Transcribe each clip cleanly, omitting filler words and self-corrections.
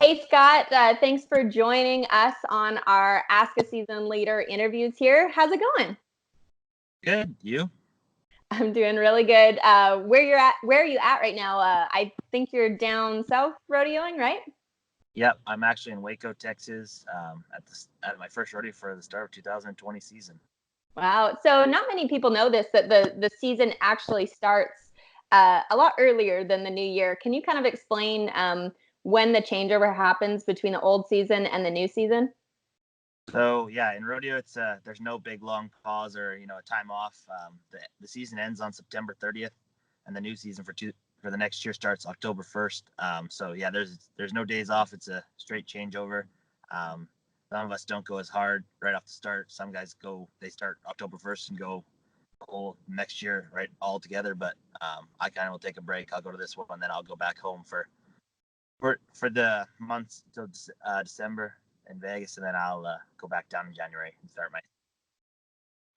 Hey, Scott, thanks for joining us on our Ask a Season Leader interviews here. How's it going? Good. You? I'm doing really good. Where are you at right now? I think you're down south rodeoing, right? Yep. I'm actually in Waco, Texas, at my first rodeo for the start of 2020 season. Wow. So not many people know this, that the season actually starts a lot earlier than the new year. Can you kind of explain when the changeover happens between the old season and the new season? So yeah, in rodeo, it's there's no big long pause or a time off. The season ends on September 30th, and the new season for the next year starts October 1st. So yeah, there's no days off. It's a straight changeover. Um, some of us don't go as hard right off the start. Some guys they start October 1st and go whole next year right all together. But I kind of will take a break. I'll go to this one, then I'll go back home for the months till December in Vegas, and then I'll go back down in January and start my.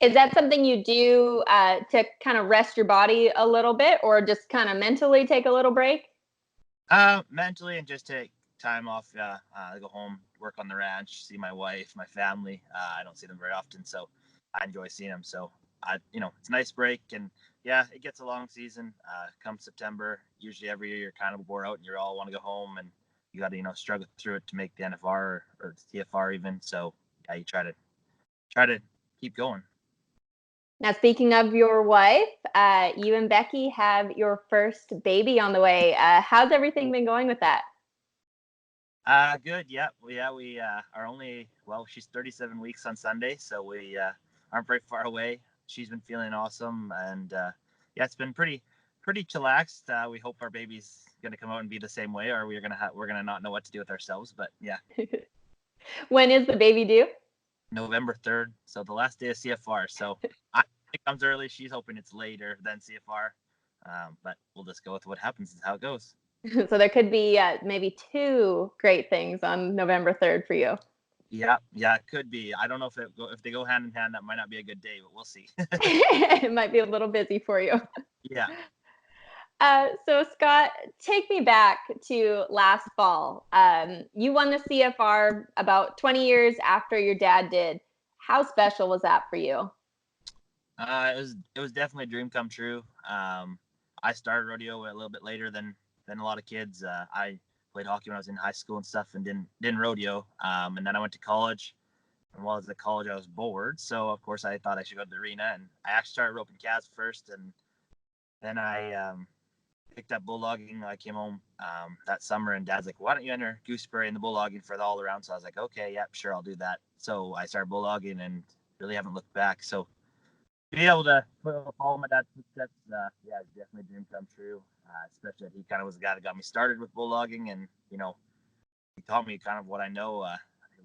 Is that something you do to kind of rest your body a little bit, or just kind of mentally take a little break? Mentally and just take time off. Go home, work on the ranch, see my wife, my family. I don't see them very often, so I enjoy seeing them. So it's a nice break, and yeah, it gets a long season. Come September, usually every year you're kind of wore out, and you all want to go home, and you got to struggle through it to make the NFR or TFR even. So yeah, you try to keep going. Now, speaking of your wife, you and Becky have your first baby on the way. How's everything been going with that? Good. Yeah. We are only, well, she's 37 weeks on Sunday, so we aren't very far away. She's been feeling awesome, and yeah, it's been pretty chillaxed. We hope our baby's gonna come out and be the same way, or we're gonna not know what to do with ourselves. But yeah, When is the baby due? November 3rd, so the last day of CFR. So it comes early. She's hoping it's later than CFR, but we'll just go with what happens. Is how it goes. So there could be maybe two great things on November 3rd for you. Yeah, it could be. I don't know if they go hand in hand. That might not be a good day, but we'll see. It might be a little busy for you. Yeah. So Scott, take me back to last fall. You won the CFR about 20 years after your dad did. How special was that for you? It was definitely a dream come true. I started rodeo a little bit later than a lot of kids. I played hockey when I was in high school and stuff, and didn't rodeo. And then I went to college. And while I was at college, I was bored, so of course I thought I should go to the arena. And I actually started roping calves first, and then I picked up bulldogging. I came home that summer, and Dad's like, "Why don't you enter gooseberry in the bulldogging for the all around?" So I was like, "Okay, yeah, sure, I'll do that." So I started bulldogging, and really haven't looked back. So to be able to follow my dad's footsteps, yeah, it's definitely a dream come true. Especially that he kind of was the guy that got me started with bulldogging, and he taught me kind of what I know.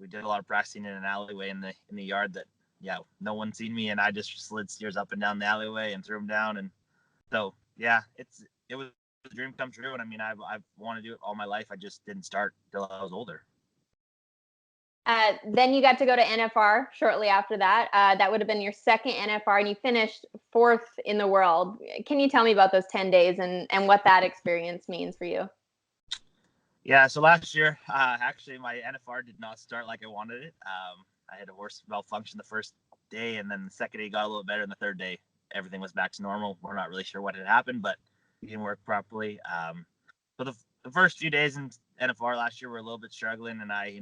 We did a lot of practicing in an alleyway in the yard that, yeah, no one seen me, and I just slid steers up and down the alleyway and threw them down. And so yeah, it was a dream come true. And I mean, I've wanted to do it all my life. I just didn't start till I was older. Then you got to go to NFR shortly after that. That would have been your second NFR, and you finished fourth in the world. Can you tell me about those 10 days and what that experience means for you? Yeah, so last year, actually, my NFR did not start like I wanted it. I had a horse malfunction the first day, and then the second day got a little better, and the third day, everything was back to normal. We're not really sure what had happened, but it didn't work properly. So the first few days in NFR last year were a little bit struggling, and I,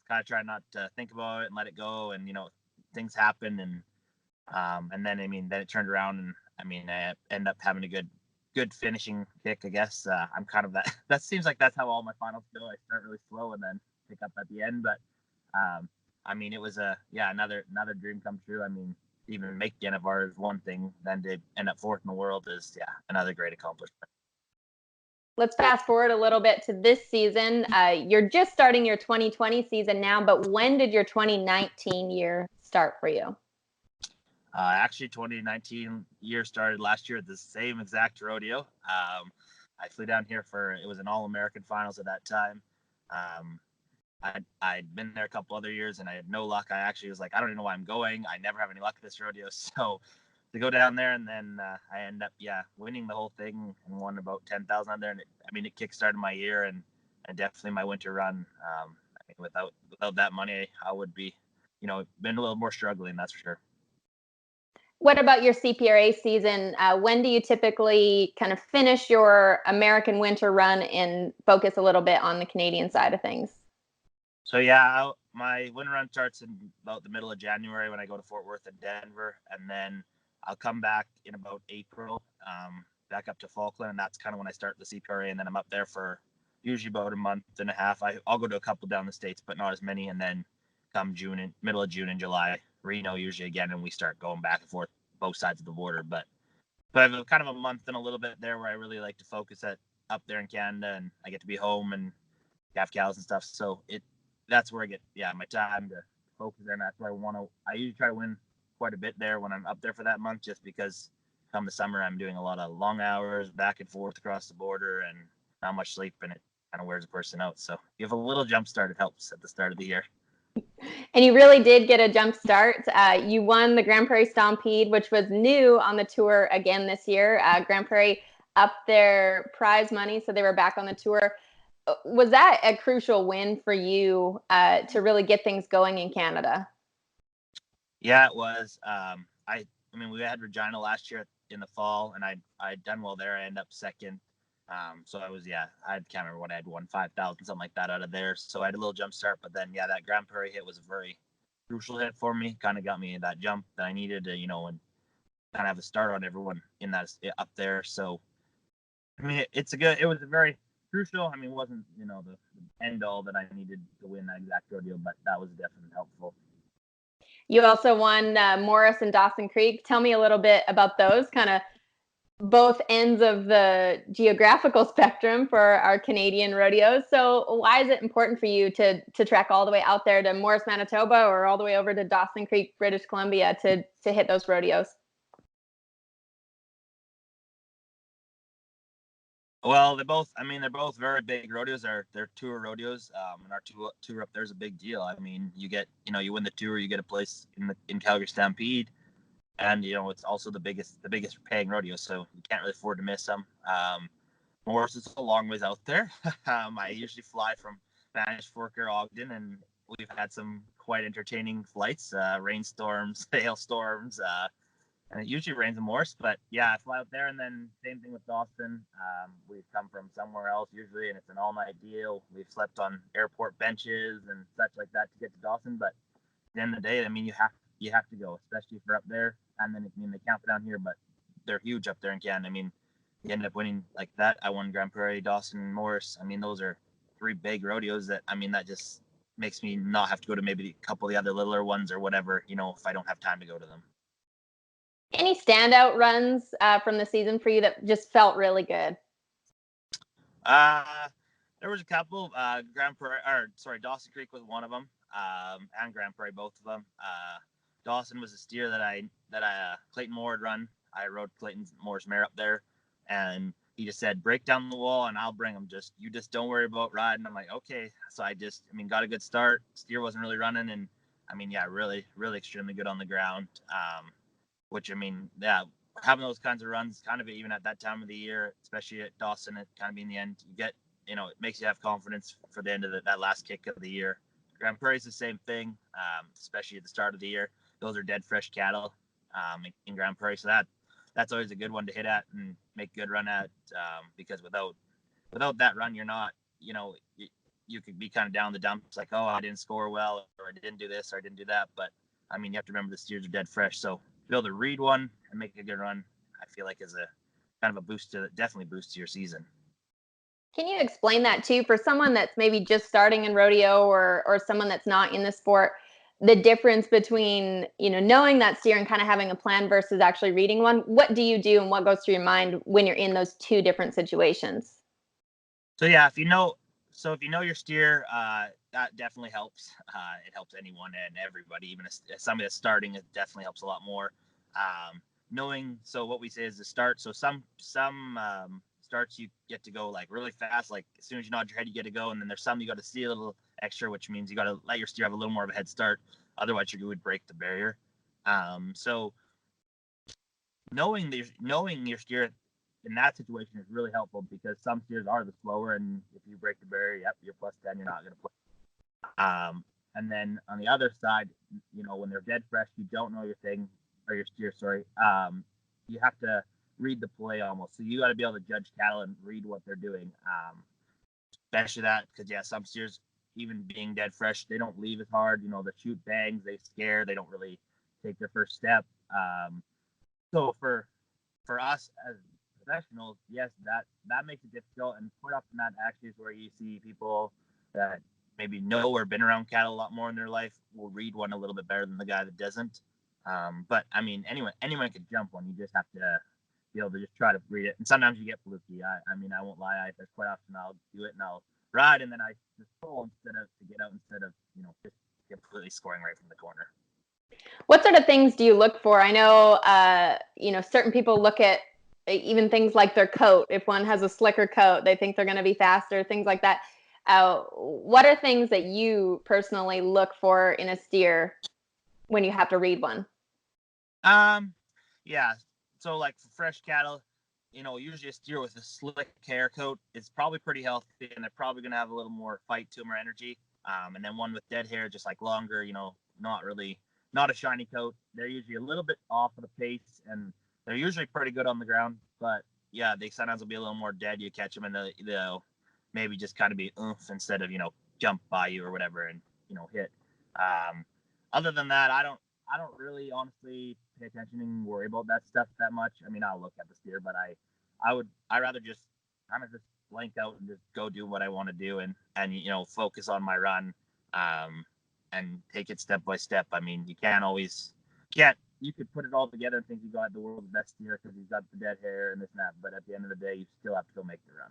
kind of tried not to think about it and let it go, and things happen, and then then it turned around, and I end up having a good finishing kick, I guess. I'm kind of that. That seems like that's how all my finals go. I start really slow and then pick up at the end. But it was another dream come true. Even make the NFR is one thing, then to end up fourth in the world is another great accomplishment. Let's fast forward a little bit to this season. You're just starting your 2020 season now, but when did your 2019 year start for you? Actually, 2019 year started last year at the same exact rodeo. I flew down here it was an All-American finals at that time. Um, I'd been there a couple other years and I had no luck. I actually was like, I don't even know why I'm going. I never have any luck at this rodeo. So to go down there, and then I end up winning the whole thing and won about 10,000 on there. And it kickstarted my year, and and definitely my winter run. I mean, without that money, I would be, been a little more struggling. That's for sure. What about your CPRA season? When do you typically kind of finish your American winter run and focus a little bit on the Canadian side of things? So yeah, my winter run starts in about the middle of January when I go to Fort Worth and Denver, and then I'll come back in about April, back up to Falkland, and that's kind of when I start the CPRA, and then I'm up there for usually about a month and a half. I'll go to a couple down the States, but not as many, and then come June and middle of June and July, Reno usually again, and we start going back and forth both sides of the border. But I have kind of a month and a little bit there where I really like to focus up there in Canada, and I get to be home and have cows and stuff. So that's where I get my time to focus there, and that's where I usually try to win quite a bit there when I'm up there for that month, just because come the summer I'm doing a lot of long hours back and forth across the border and not much sleep, and it kind of wears a person out. So if you have a little jump start, it helps at the start of the year. And you really did get a jump start. You won the Grand Prairie Stampede, which was new on the tour again this year. Grand Prairie upped their prize money, so they were back on the tour. Was that a crucial win for you to really get things going in Canada? Yeah, it was. I mean, we had Regina last year in the fall, and I'd done well there. I ended up second. So I can't remember what I had won, 5,000, something like that out of there. So I had a little jump start, but then, that Grand Prairie hit was a very crucial hit for me. Kind of got me that jump that I needed to, and kind of have a start on everyone in that up there. So, I mean, it was a very crucial. I mean, it wasn't, the end all that I needed to win that exact rodeo, but that was definitely helpful. You also won Morris and Dawson Creek. Tell me a little bit about those, kind of both ends of the geographical spectrum for our Canadian rodeos. So why is it important for you to trek all the way out there to Morris, Manitoba, or all the way over to Dawson Creek, British Columbia to hit those rodeos? Well, they're both very big rodeos. They're tour rodeos, and our tour up there is a big deal. I mean, you win the tour, you get a place in Calgary Stampede, and it's also the biggest paying rodeo, so you can't really afford to miss them. Morris is a long ways out there. I usually fly from Spanish Fork or Ogden, and we've had some quite entertaining flights, rainstorms, hailstorms, and it usually rains in Morris. But I fly out there, and then same thing with Dawson. We've come from somewhere else usually, and it's an all-night deal. We've slept on airport benches and such like that to get to Dawson, but at the end of the day, I mean, you have to go, especially if you're up there. And then they count down here, but they're huge up there in Canada. I mean, you end up winning like that. I won Grand Prairie, Dawson, Morris. I mean, those are three big rodeos that just makes me not have to go to maybe a couple of the other littler ones or whatever, if I don't have time to go to them. Any standout runs from the season for you that just felt really good? There was a couple. Dawson Creek was one of them, and Grand Prairie, both of them. Dawson was a steer that Clayton Moore had run. I rode Clayton Moore's mare up there, and he just said, "Break down the wall, and I'll bring them. You just don't worry about riding." I'm like, okay. So I got a good start. Steer wasn't really running, and really, really extremely good on the ground. Which having those kinds of runs, kind of even at that time of the year, especially at Dawson, it kind of be in the end, you get, it makes you have confidence for the end of that last kick of the year. Grand Prairie's the same thing, especially at the start of the year. Those are dead fresh cattle in Grand Prairie, so that's always a good one to hit at and make a good run at, because without that run, you're not, you could be kind of down the dumps, like, oh, I didn't score well, or I didn't do this, or I didn't do that. But you have to remember the steers are dead fresh, so to be able to read one and make a good run, I feel like is a kind of a definitely boost to your season. Can you explain that too for someone that's maybe just starting in rodeo or someone that's not in the sport, the difference between, knowing that steer and kind of having a plan versus actually reading one? What do you do and what goes through your mind when you're in those two different situations? So if you know your steer, that definitely helps. It helps anyone and everybody, even somebody that's starting. It definitely helps a lot more. So what we say is the start. So some starts you get to go like really fast, like as soon as you nod your head, you get to go. And then there's some you got to see a little extra, which means you got to let your steer have a little more of a head start. Otherwise, you would break the barrier. So knowing your steer in that situation is really helpful because some steers are the slower, and if you break the barrier, yep, you're plus 10, you're not going to play. And then on the other side, when they're dead fresh, you don't know your thing or your steer, sorry. You have to read the play almost. So you got to be able to judge cattle and read what they're doing. Especially that because, some steers, even being dead fresh, they don't leave as hard. The shoot bangs, they scare, they don't really take their first step. So for us as professionals, yes, that makes it difficult. And quite often that actually is where you see people that maybe know or been around cattle a lot more in their life will read one a little bit better than the guy that doesn't. But I mean, anyone can jump one. You just have to be able to just try to read it. And sometimes you get fluky. I won't lie. There's quite often I'll do it and I'll ride and then I just pull to get out instead of just completely scoring right from the corner. What sort of things do you look for? I know certain people look at even things like their coat. If one has a slicker coat, they think they're going to be faster, things like that. What are things that you personally look for in a steer when you have to read one? Yeah. So like for fresh cattle, usually a steer with a slick hair coat is probably pretty healthy and they're probably going to have a little more fight to them or energy. And then one with dead hair, just like longer, not a shiny coat. They're usually a little bit off of the pace and they're usually pretty good on the ground, but yeah, they sometimes will be a little more dead. You catch them and they'll maybe just kind of be oomph instead of, jump by you or whatever and, hit. Other than that, I don't really honestly pay attention and worry about that stuff that much. I mean, I'll look at the steer, but I'd rather just kind of just blank out and just go do what I want to do and focus on my run and take it step by step. I mean, you could put it all together and think you got the world's best steer because he's got the dead hair and this and that, but at the end of the day, you still have to go make the run.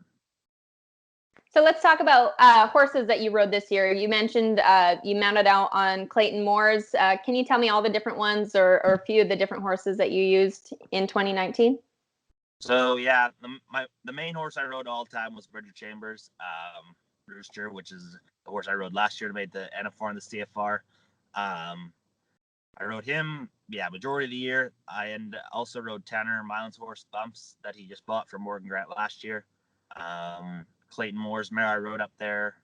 So let's talk about horses that you rode this year. You mentioned you mounted out on Clayton Moore's. Can you tell me all the different ones or a few of the different horses that you used in 2019? So yeah, the main horse I rode all the time was Bridger Chambers, Rooster, which is the horse I rode last year to make the NFR and the CFR. I rode him, majority of the year. I also rode Tanner Milan's horse, Bumps, that he just bought from Morgan Grant last year. Clayton Moore's mare I rode up there.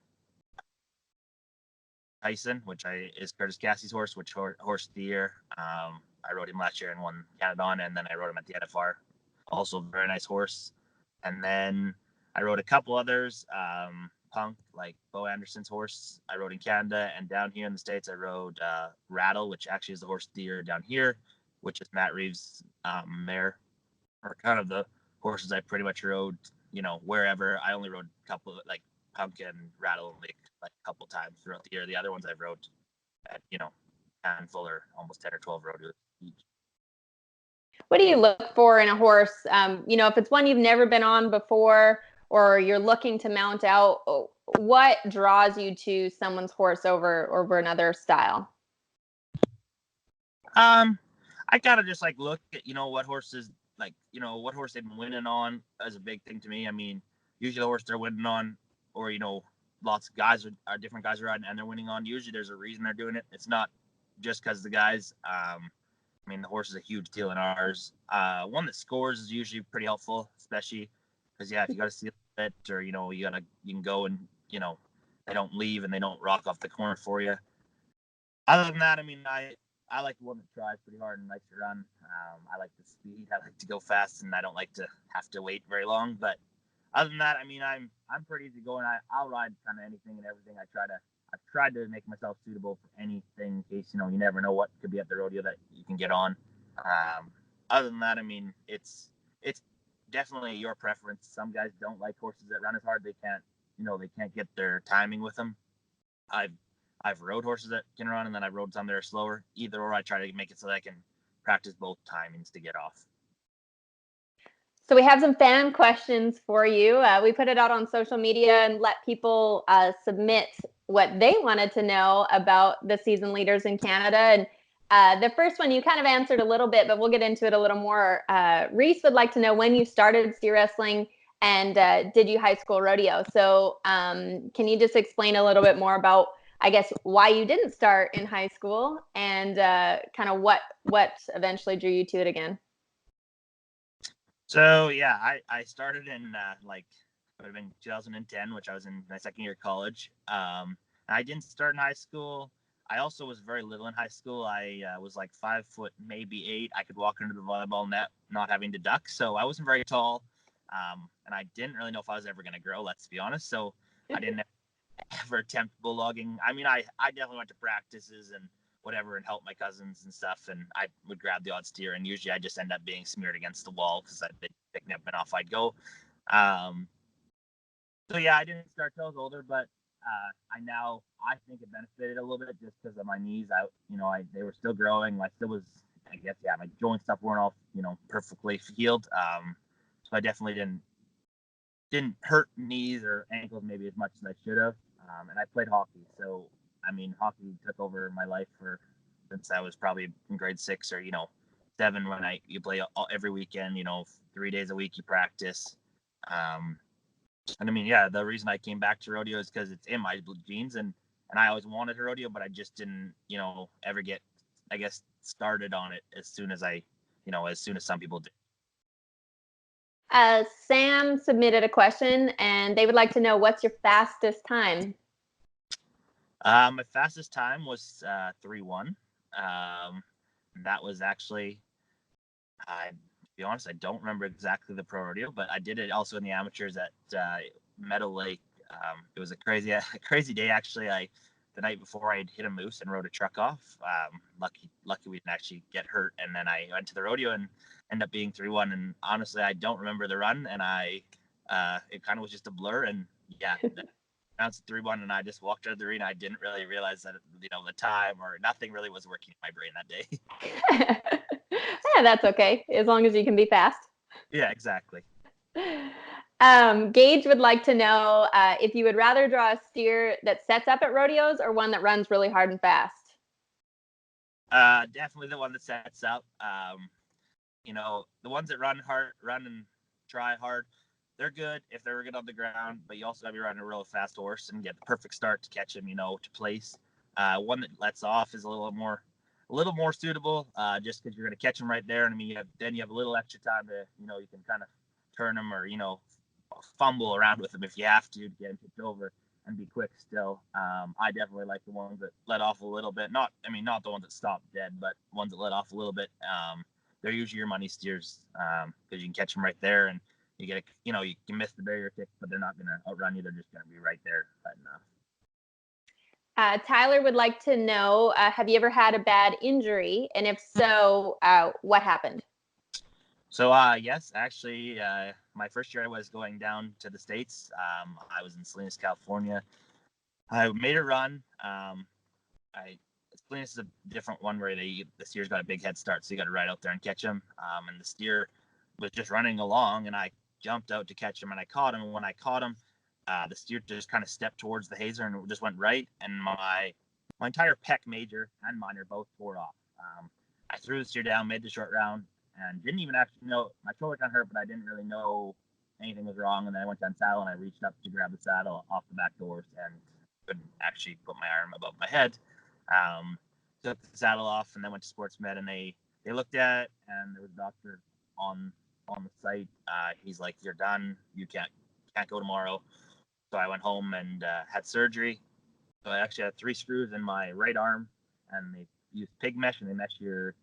Tyson, which is Curtis Cassie's horse, which horse of the year. I rode him last year and won Canada, and then I rode him at the NFR. Also a very nice horse. And then I rode a couple others. Punk, like Bo Anderson's horse, I rode in Canada, and down here in the States, I rode Rattle, which actually is the horse of the year down here, which is Matt Reeves' mare. Or kind of the horses I pretty much rode, wherever. I only rode a couple of, like Punk and Rattle, like a couple times throughout the year. The other ones I've rode at, handful or almost 10 or 12 rodeos each. What do you look for in a horse? If it's one you've never been on before or you're looking to mount out, what draws you to someone's horse over another style? I gotta just look at, what horses what horse they've been winning on is a big thing to me. I mean, usually the horse they're winning on, or lots of guys are different guys are riding and they're winning on. Usually there's a reason they're doing it. It's not just because the guys. I mean, the horse is a huge deal in ours. One that scores is usually pretty helpful, especially because if you got to see it, or you can go and they don't leave and they don't rock off the corner for you. Other than that, I mean, I like the one that tries pretty hard and likes to run. I like the speed. I like to go fast, and I don't like to have to wait very long. But other than that, I mean, I'm pretty easy going. I'll ride kind of anything and everything. I've tried to make myself suitable for anything in case, you never know what could be at the rodeo that you can get on. Other than that, I mean, it's definitely your preference. Some guys don't like horses that run as hard. They can't get their timing with them. I've rode horses that can run, and then I've rode some that are slower. Either or, I try to make it so that I can practice both timings to get off. So we have some fan questions for you. We put it out on social media and let people submit what they wanted to know about the season leaders in Canada. And the first one you kind of answered a little bit, but we'll get into it a little more. Reese would like to know when you started steer wrestling and did you high school rodeo? So can you just explain a little bit more about, I guess, why you didn't start in high school and kind of what eventually drew you to it again? So yeah, I started in like it would have been 2010, which I was in my second year of college. I didn't start in high school. I also was very little in high school. I was like 5 foot, maybe 8. I could walk into the volleyball net, not having to duck. So I wasn't very tall, and I didn't really know if I was ever going to grow. Let's be honest. So I didn't ever attempt bulldogging. I mean, I definitely went to practices and whatever and helped my cousins and stuff, and I would grab the odd steer, and usually I just end up being smeared against the wall because I'd been picking up and off I'd go. Um, so yeah, I didn't start till I was older, but I think it benefited a little bit just because of my knees. They were still growing. I still was, I guess, yeah, my joint stuff weren't all perfectly healed. So I definitely didn't hurt knees or ankles maybe as much as I should have. And I played hockey, so I mean, hockey took over my life since I was probably in grade 6 or 7 when you play every weekend. 3 days a week you practice. And I mean, yeah, the reason I came back to rodeo is because it's in my genes, and I always wanted to rodeo, but I just didn't ever get, I guess, started on it as soon as as soon as some people did. Sam submitted a question, and they would like to know, what's your fastest time? My fastest time was 3:1. That was actually, to be honest, I don't remember exactly the pro rodeo, but I did it also in the amateurs at Meadow Lake. It was a crazy day actually. The night before I had hit a moose and rode a truck off. Lucky we didn't actually get hurt, and then I went to the rodeo and ended up being 3:1. And honestly, I don't remember the run, and it kind of was just a blur. And yeah, announced 3:1, and I just walked out of the arena. I didn't really realize that the time or nothing really was working in my brain that day. Yeah, that's okay, as long as you can be fast. Yeah, exactly. Gage would like to know if you would rather draw a steer that sets up at rodeos or one that runs really hard and fast. Definitely the one that sets up. The ones that run and try hard, they're good if they're good on the ground, but you also have to be riding a real fast horse and get the perfect start to catch him, to place. One that lets off is a little more suitable, just because you're going to catch him right there. And I mean, you have a little extra time to, you can kind of turn him or, fumble around with him if you have to get him tipped over and be quick still. I definitely like the ones that let off a little bit. Not the ones that stop dead, but ones that let off a little bit. They're usually your money steers because you can catch them right there, and you get you can miss the barrier kick, but they're not going to outrun you. They're just going to be right there cutting off. Tyler would like to know, have you ever had a bad injury? And if so, what happened? So, yes, actually, my first year I was going down to the States. I was in Salinas, California. I made a run. Salinas is a different one where the steer's got a big head start, so you got to ride out there and catch him. And the steer was just running along, and I jumped out to catch him, and I caught him. And when I caught him, the steer just kind of stepped towards the hazer and just went right, and my entire pec major and minor both tore off. I threw the steer down, made the short round, and didn't even actually know my shoulder got hurt, but I didn't really know anything was wrong. And then I went down saddle, and I reached up to grab the saddle off the back doors and couldn't actually put my arm above my head. Took the saddle off and then went to sports med, and they looked at it, and there was a doctor on the site. He's like, "You're done. You can't go tomorrow." So I went home and had surgery. So I actually had 3 screws in my right arm, and they used pig mesh, and they mesh your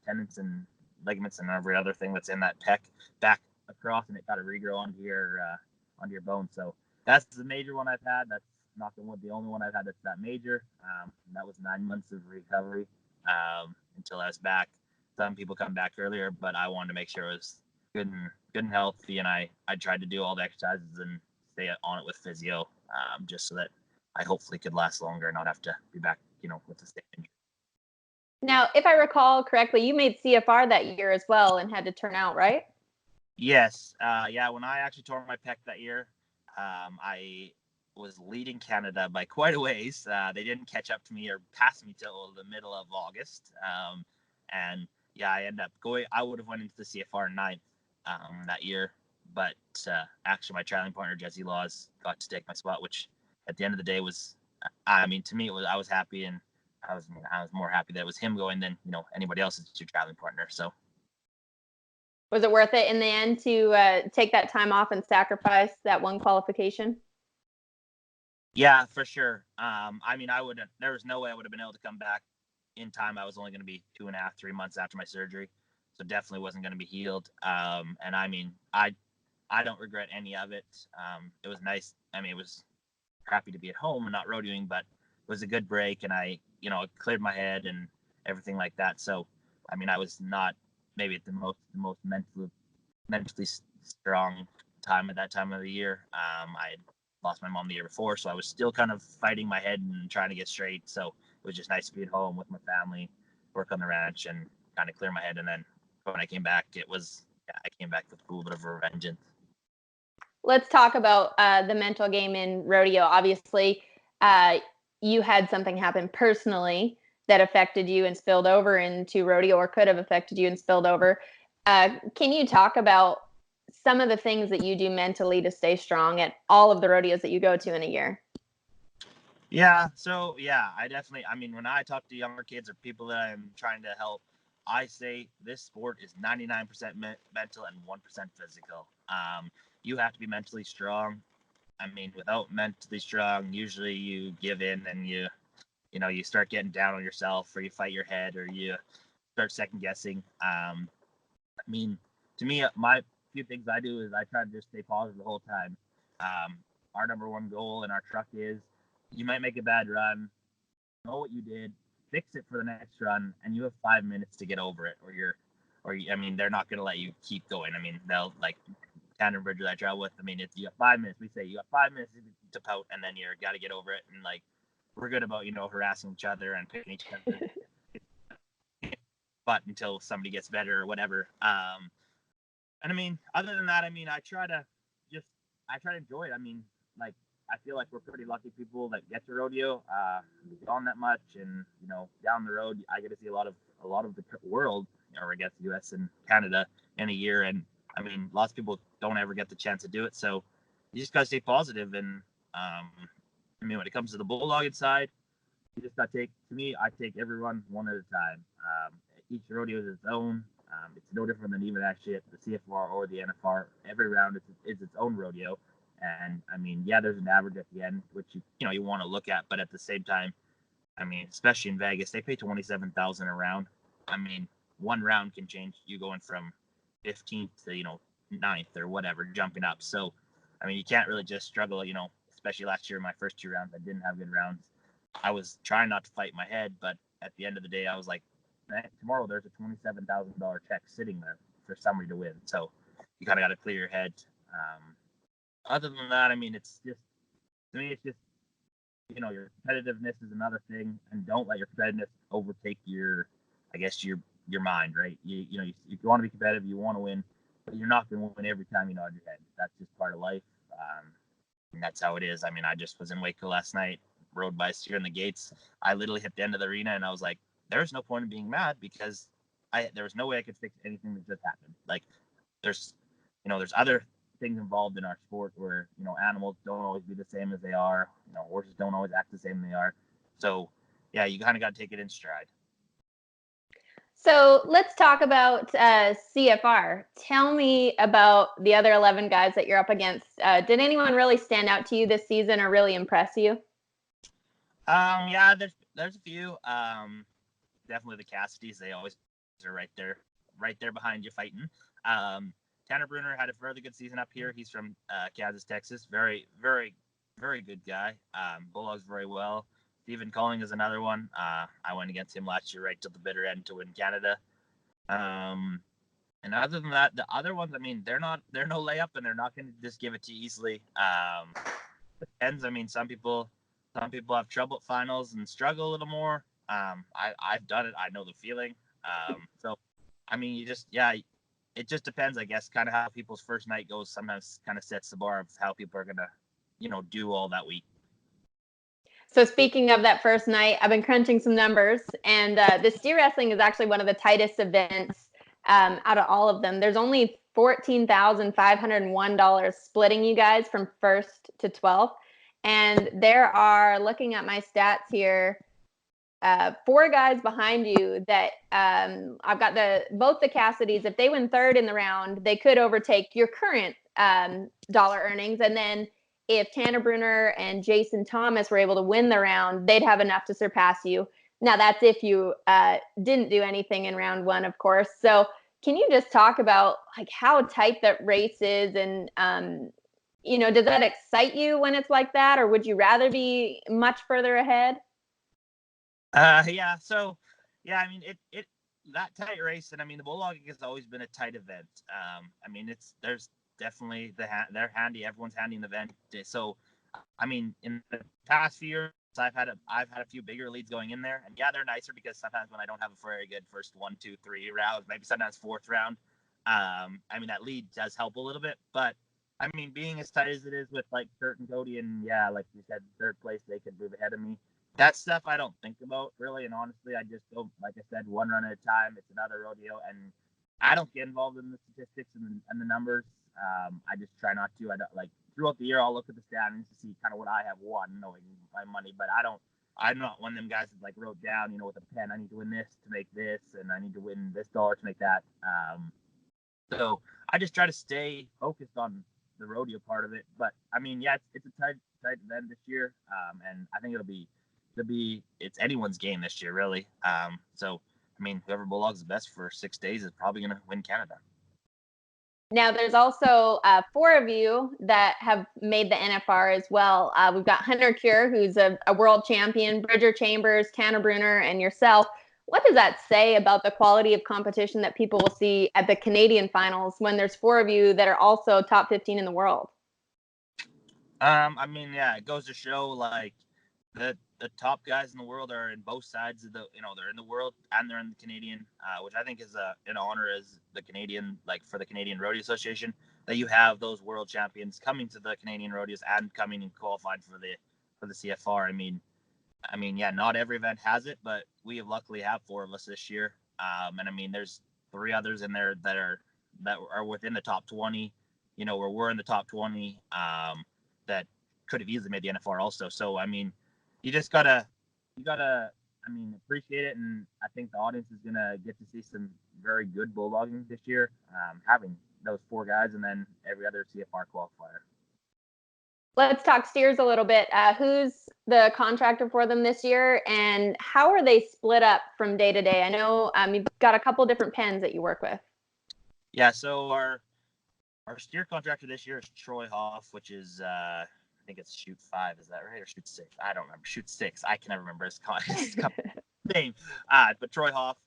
tendons and ligaments and every other thing that's in that pec back across, and it got to regrow onto your bone. So that's the major one I've had. That's knock on wood, the only one I've had that's that major. That was 9 months of recovery until I was back. Some people come back earlier, but I wanted to make sure it was good and healthy, and I tried to do all the exercises and stay on it with physio, just so that I hopefully could last longer and not have to be back, with the same injury. Now, if I recall correctly, you made CFR that year as well and had to turn out, right? Yes. Yeah, when I actually tore my pec that year, I was leading Canada by quite a ways. They didn't catch up to me or pass me till the middle of August. And yeah, I ended up going. I would have went into the CFR 9th that year, but actually my trialing partner Jesse Laws got to take my spot, which at the end of the day was, to me, I was happy, and I was more happy that it was him going than anybody else's trialing partner. So. Was it worth it in the end to take that time off and sacrifice that one qualification? Yeah, for sure. I mean, there was no way I would have been able to come back in time. I was only going to be 2.5, 3 months after my surgery. So definitely wasn't going to be healed. And I mean, I don't regret any of it. It was nice. I mean, it was happy to be at home and not rodeoing, but it was a good break, and I, it cleared my head and everything like that. So, I mean, I was not maybe at the most mentally strong time at that time of the year. I had lost my mom the year before, so I was still kind of fighting my head and trying to get straight. So it was just nice to be at home with my family, work on the ranch, and kind of clear my head. And then when I came back, I came back with a little bit of a vengeance. Let's talk about the mental game in rodeo. Obviously, you had something happen personally that affected you and spilled over into rodeo, or could have affected you and spilled over. Can you talk about some of the things that you do mentally to stay strong at all of the rodeos that you go to in a year? Yeah, so yeah, I mean, when I talk to younger kids or people that I'm trying to help, I say this sport is 99% mental and 1% physical. You have to be mentally strong. I mean, without mentally strong, usually you give in and you start getting down on yourself, or you fight your head, or you start second guessing. I mean, to me, my few things I do is I try to just stay positive the whole time. Our number one goal in our truck is you might make a bad run, know what you did, fix it for the next run, and you have 5 minutes to get over it, I mean, they're not going to let you keep going. I mean, they'll like Canada Bridge that I travel with. I mean, it's you have 5 minutes. We say you have 5 minutes to pout, and then got to get over it. And like, we're good about harassing each other and picking each other but until somebody gets better or whatever. And I mean, other than that, I mean, I try to enjoy it. I mean, like, I feel like we're pretty lucky people that get to rodeo, gone that much, and down the road, I get to see a lot of the world, or I guess U.S. and Canada in a year. And I mean, lots of people don't ever get the chance to do it, so you just gotta stay positive. And I mean, when it comes to the bulldogging side, you just gotta take. To me, I take everyone one at a time. Each rodeo is its own. It's no different than even actually at the CFR or the NFR. Every round is its own rodeo. And I mean, yeah, there's an average at the end, which you want to look at, but at the same time, I mean, especially in Vegas, they pay $27,000 a round. I mean, one round can change you going from 15th to 9th or whatever, jumping up. So, I mean, you can't really just struggle. Especially last year, my first 2 rounds, I didn't have good rounds. I was trying not to fight my head, but at the end of the day, I was like, tomorrow there's a $27,000 check sitting there for somebody to win. So you kind of got to clear your head. Other than that, I mean, it's just, to me, it's just, your competitiveness is another thing, and don't let your competitiveness overtake your mind, right? You if you want to be competitive, you want to win, but you're not going to win every time you nod your head. That's just part of life. And that's how it is. I mean, I just was in Waco last night, rode by Steer in the gates. I literally hit the end of the arena, and I was like, there's no point in being mad, because there was no way I could fix anything that just happened. Like, there's other things involved in our sport where animals don't always be the same as they are. Horses don't always act the same as they are. So yeah, you kind of got to take it in stride. So let's talk about CFR. Tell me about the other 11 guys that you're up against. Did anyone really stand out to you this season or really impress you? Yeah, there's a few. Definitely the Cassidys. They always are right there behind you fighting. Tanner Bruner had a fairly good season up here. He's from Kansas, Texas. Very, very, very good guy. Bulldogs very well. Stephen Calling is another one. I went against him last year right till the bitter end to win Canada. And other than that, the other ones, I mean, they're no layup, and they're not going to just give it to you easily. Depends. I mean, some people have trouble at finals and struggle a little more. I've done it. I know the feeling. So, I mean, it just depends, I guess, kind of how people's first night goes. Sometimes kind of sets the bar of how people are going to, do all that week. So speaking of that first night, I've been crunching some numbers, and the steer wrestling is actually one of the tightest events out of all of them. There's only $14,501 splitting you guys from 1st to 12th. And there are, looking at my stats here, four guys behind you that I've got both the Cassidys. If they win third in the round, they could overtake your current dollar earnings. And then if Tanner Bruner and Jason Thomas were able to win the round, they'd have enough to surpass you. Now, that's if you didn't do anything in round one, of course. So can you just talk about like how tight that race is, and does that excite you when it's like that, or would you rather be much further ahead? Yeah. So, yeah, I mean, it that tight race, and I mean, the bulldogging has always been a tight event. I mean, there's definitely they're handy. Everyone's handy in the event. So, I mean, in the past few years, I've had a few bigger leads going in there, and yeah, they're nicer because sometimes when I don't have a very good first 1, 2, 3 rounds, maybe sometimes fourth round, I mean, that lead does help a little bit. But I mean, being as tight as it is with like Kurt and Cody, and yeah, like you said, third place, they could move ahead of me. That stuff I don't think about really, and honestly, I just go, like I said, one run at a time. It's another rodeo, and I don't get involved in the statistics and the numbers. I just try not to. I don't like throughout the year. I'll look at the standings to see kind of what I have won, knowing my money. But I don't. I'm not one of them guys that like wrote down, with a pen. I need to win this to make this, and I need to win this dollar to make that. So I just try to stay focused on the rodeo part of it. But I mean, yeah, it's a tight event this year, and I think it's anyone's game this year, really. So I mean, whoever bulldogs the best for 6 days is probably going to win Canada. Now, there's also four of you that have made the NFR as well. We've got Hunter Cure, who's a world champion, Bridger Chambers, Tanner Bruner, and yourself. What does that say about the quality of competition that people will see at the Canadian Finals when there's four of you that are also top 15 in the world? I mean, yeah, it goes to show like the top guys in the world are in both sides of they're in the world and they're in the Canadian, which I think is an honor as the Canadian, like for the Canadian Rodeo Association, that you have those world champions coming to the Canadian rodeos and coming and qualifying for the CFR. I mean, yeah, not every event has it, but we have luckily have four of us this year. And I mean, there's three others in there that are within the top 20, where we're in the top 20, that could have easily made the NFR also. So, I mean, you gotta, I mean, appreciate it. And I think the audience is going to get to see some very good bulldogging this year, having those four guys and then every other CFR qualifier. Let's talk steers a little bit. Who's the contractor for them this year, and how are they split up from day to day? I know you've got a couple different pens that you work with. Yeah, so our steer contractor this year is Troy Hoff, which is I think it's Shoot 5. Is that right, or Shoot 6? I don't remember. Shoot 6. I can never remember his name. But Troy Hoff.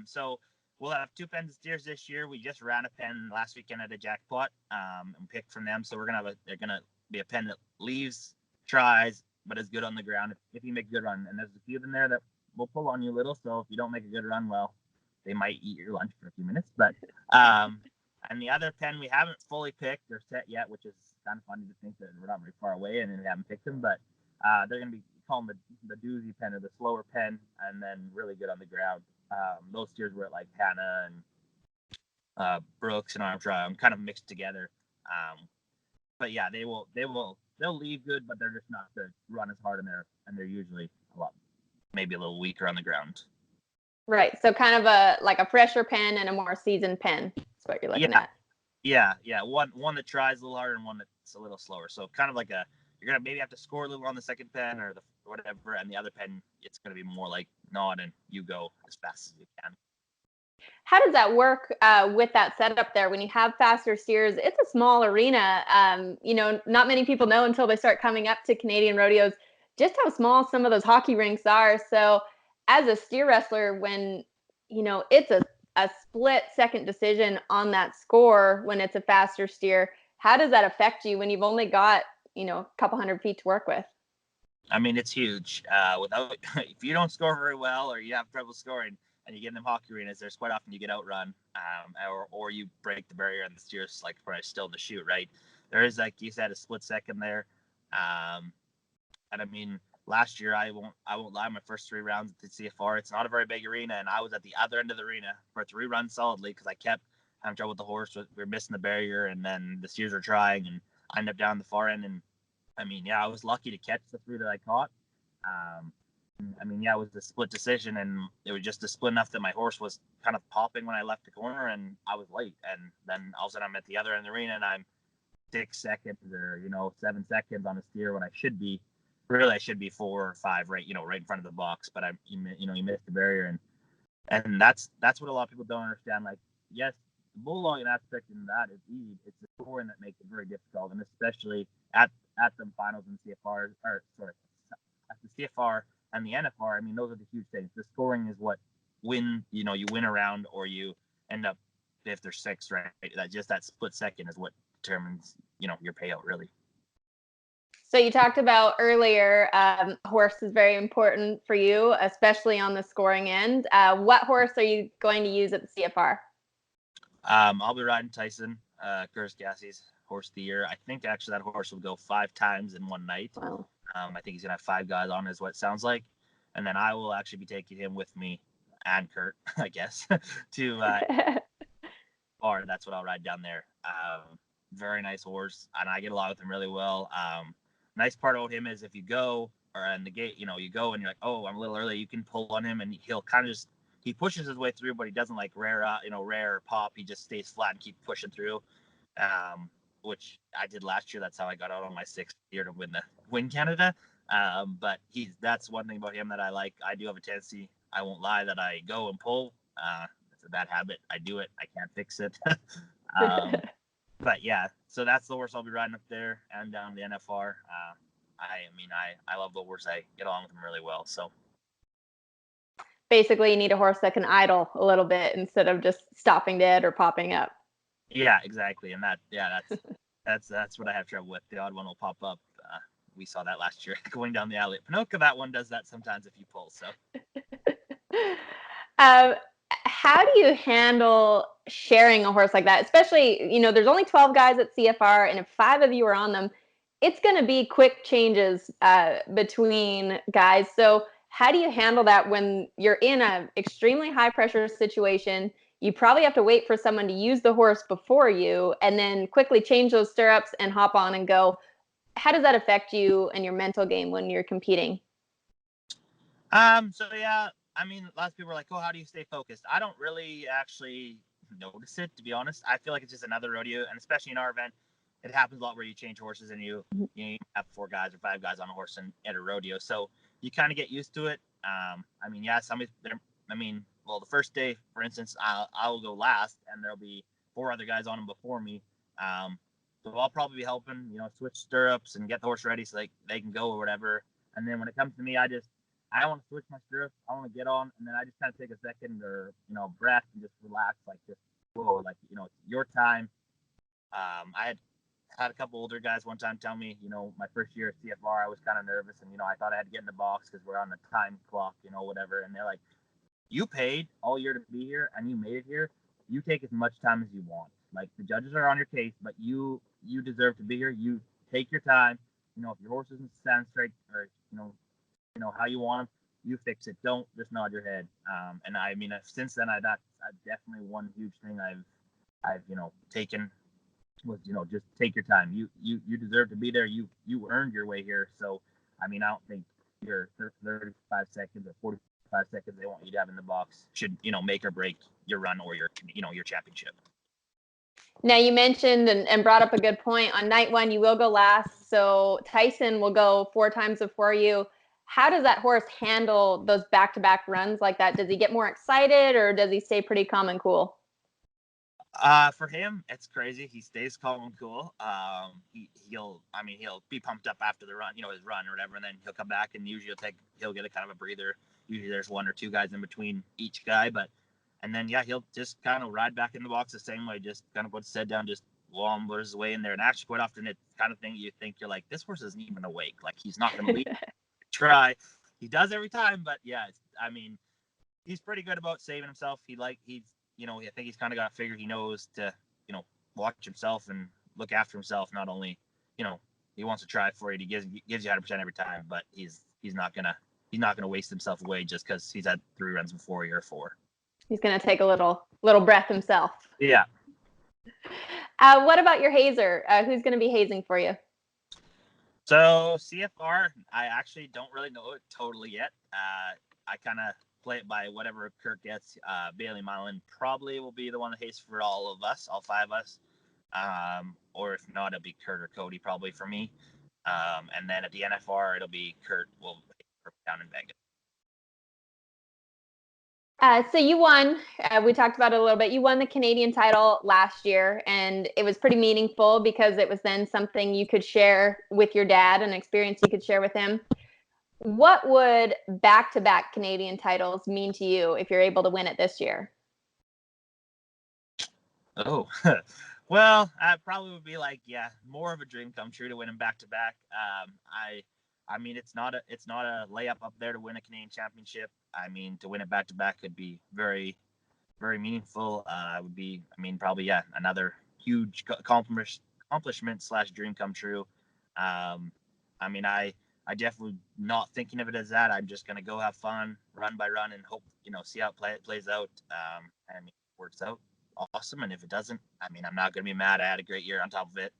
So we'll have two pens of steers this year. We just ran a pen last weekend at a jackpot and picked from them. So they're gonna be a pen that leaves, tries, but is good on the ground if you make a good run. And there's a few of them there that will pull on you a little. So if you don't make a good run, well, they might eat your lunch for a few minutes. But and the other pen we haven't fully picked or set yet, which is kind of funny to think that we're not very far away and we haven't picked them. But they're going to be calling the doozy pen or the slower pen, and then really good on the ground. Those steers were at like Hannah and Brooks and Armstrong, kind of mixed together. But yeah, they'll leave good, but they're just not to run as hard, and they're usually maybe a little weaker on the ground. Right. So kind of a fresher pen and a more seasoned pen. That's what you're looking at. Yeah. One that tries a little harder and one that's a little slower. So kind of like you're gonna maybe have to score a little on the second pen or the whatever, and the other pen it's gonna be more like nod and you go as fast as you can. How does that work with that setup there? When you have faster steers, it's a small arena. Not many people know until they start coming up to Canadian rodeos just how small some of those hockey rinks are. So as a steer wrestler, when, it's a split second decision on that score when it's a faster steer, how does that affect you when you've only got, a couple hundred feet to work with? I mean, it's huge. If you don't score very well or you have trouble scoring, and you get in them hockey arenas, there's quite often you get outrun, or you break the barrier and the steer's like probably still in the chute, right? There is, like you said, a split second there. And I mean, last year I won't lie, my first 3 rounds at the CFR, it's not a very big arena, and I was at the other end of the arena for 3 runs solidly because I kept having trouble with the horse. We were missing the barrier, and then the steers were trying, and I ended up down the far end. And I mean, yeah, I was lucky to catch the 3 that I caught. I mean, yeah, it was a split decision, and it was just a split enough that my horse was kind of popping when I left the corner, and I was late. And then all of a sudden, I'm at the other end of the arena, and I'm 6 seconds or 7 seconds on a steer when I should be. Really, I should be 4 or 5, right in front of the box. But you missed the barrier, and that's what a lot of people don't understand. Like, yes, the bulldogging aspect in that is easy. It's the scoring that makes it very difficult, and especially at the finals in CFR, or sorry, at the CFR and the NFR. I mean, those are the huge things. The scoring is what you win around, or you end up 5th or 6th, right? That split second is what determines your payout, really. So you talked about earlier, horse is very important for you, especially on the scoring end. What horse are you going to use at the CFR? I'll be riding Tyson, Curtis Gassie's horse of the year. I think actually that horse will go 5 times in one night. Wow. I think he's gonna have 5 guys on, is what it sounds like, and then I will actually be taking him with me and Kurt, I guess, to or that's what I'll ride down there. Very nice horse, and I get along with him really well. Nice part about him is if you go or in the gate, you go and you're like, oh, I'm a little early, you can pull on him, and he'll kind of he pushes his way through, but he doesn't like rare or pop. He just stays flat and keep pushing through, which I did last year. That's how I got out on my 6th year to win Canada. But that's one thing about him that I like. I do have a tendency, I won't lie, that I go and pull. It's a bad habit. I do it. I can't fix it. But yeah, so that's the horse I'll be riding up there and down the NFR. I love the horse. I get along with him really well. So basically, you need a horse that can idle a little bit instead of just stopping dead or popping up. Yeah, exactly. And that's what I have trouble with. The odd one will pop up. We saw that last year going down the alley at Pinoca. That one does that sometimes if you pull. So. How do you handle sharing a horse like that? Especially, there's only 12 guys at CFR, and if 5 of you are on them, it's going to be quick changes between guys. So how do you handle that when you're in an extremely high pressure situation? You probably have to wait for someone to use the horse before you, and then quickly change those stirrups and hop on and go. How does that affect you and your mental game when you're competing? So yeah, I mean, lots of people are like, oh, how do you stay focused? I don't really actually notice it, to be honest. I feel like it's just another rodeo, and especially in our event, it happens a lot where you change horses and you have 4 guys or 5 guys on a horse at a rodeo, so you kind of get used to it. I mean, yeah, the first day, for instance, I will go last, and there'll be 4 other guys on them before me. So I'll probably be helping, switch stirrups and get the horse ready so they can go or whatever. And then when it comes to me, I want to switch my stirrups. I want to get on, and then I just kind of take a second or breath and just relax, like just whoa, like it's your time. I had a couple older guys one time tell me, my first year at CFR, I was kind of nervous, and I thought I had to get in the box because we're on the time clock, whatever. And they're like, you paid all year to be here, and you made it here. You take as much time as you want. Like, the judges are on your case, but you deserve to be here. You take your time. If your horse doesn't stand straight or how you want them, you fix it. Don't just nod your head. And I mean, since then, that's definitely one huge thing I've taken was just take your time. You deserve to be there. You earned your way here. So I mean, I don't think your 35 seconds or 45 seconds they want you to have in the box should make or break your run or your championship. Now, you mentioned and brought up a good point. On night 1, you will go last. So Tyson will go 4 times before you. How does that horse handle those back-to-back runs like that? Does he get more excited, or does he stay pretty calm and cool? For him, it's crazy. He stays calm and cool. He'll be pumped up after the run, his run or whatever, and then he'll come back and usually he'll get a kind of a breather. Usually there's 1 or 2 guys in between each guy, and then yeah, he'll just kind of ride back in the box the same way, just kind of put his head down, just wambers his way in there. And actually, quite often it's kind of thing you think you're like, this horse isn't even awake, like he's not going to leave. Try. He does every time, but yeah, he's pretty good about saving himself. I think he's kind of got a figure. He knows to, watch himself and look after himself. Not only, he wants to try for it. He gives you 100% every time, but he's not gonna waste himself away just because he's had 3 runs before year 4. He's gonna take a little breath himself. Yeah. What about your hazer? Who's gonna be hazing for you? So CFR, I actually don't really know it totally yet. I kind of play it by whatever Kurt gets. Bailey Mylan probably will be the one that pays for all of us, all 5 of us. Or if not, it'll be Kurt or Cody probably for me. And then at the NFR, it'll be Kurt will pay for down in Vegas. So you won. We talked about it a little bit. You won the Canadian title last year, and it was pretty meaningful because it was then something you could share with your dad, an experience you could share with him. What would back-to-back Canadian titles mean to you if you're able to win it this year? Oh, well, I probably would be like, more of a dream come true to win them back to back. I mean, it's not a layup up there to win a Canadian championship. I mean, to win it back to back could be very, very meaningful. Would be, I mean, probably another huge accomplishment / dream come true. I mean, I definitely not thinking of it as that. I'm just gonna go have fun, run by run, and hope see how it plays out. And I mean, it works out awesome, and if it doesn't, I mean, I'm not gonna be mad. I had a great year on top of it.